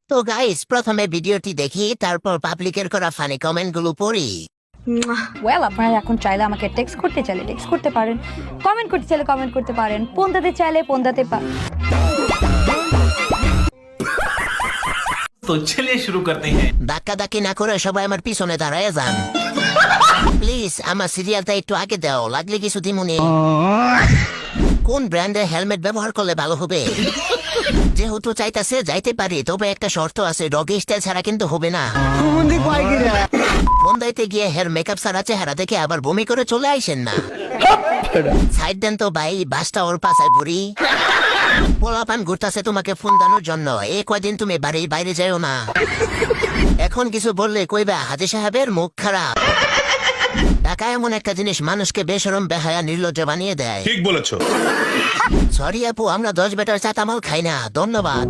তো গাইস প্রথমে ভিডিওটি দেখি, তারপর পাবলিকের করা ফানি কমেন্ট গুলো পড়ি। ওয়েল, আপনারা এখন চাইলে আমাকে টেক্সট করতে চাইলে টেক্সট করতে পারেন, কমেন্ট করতে চাইলে কমেন্ট করতে পারেন, পন্দাতে চাইলে পন্দাতে तो चलिए शुरू करते हैं। ধাক্কাধাক্কি না করে সবাই আমার পিছনে দাঁড়ায় যান প্লিজ। আমার সিরিয়ালটা একটু আগে দাও, লাগলে কিছু দিমুনি। কোন ব্র্যান্ডের হেলমেট ব্যবহার করলে ভালো হবে? যেহেতু চাইতাছে যাইতে পারি, তবে একটা শর্ত আছে, ডগি স্টাইল ছাড়া কিন্তু হবে না। বন্দাইতে গিয়ে হেয়ার মেকআপ ছাড়া চেহারা দেখে আবার বমি করে চলে আইসেন না। সাইড দেন তো ভাই, বাসটা ওর পাশায় ভরি। পোলাপান ঘুরতাছে তোমাকে ফোন দানোর জন্য, এই কয়দিন তুমি বাড়ির বাইরে যাও না। এখন কিছু বললে কইবা হাজি সাহেবের মুখ খারাপ। টাকা এমন একটা জিনিস মানুষকে বেশরম বেহায়া নির্লজ্জ বানিয়ে দেয়। ঠিক বলেছো। সরি আপু, আমরা 10 বেটার চাতামাল খাই না। ধন্যবাদ।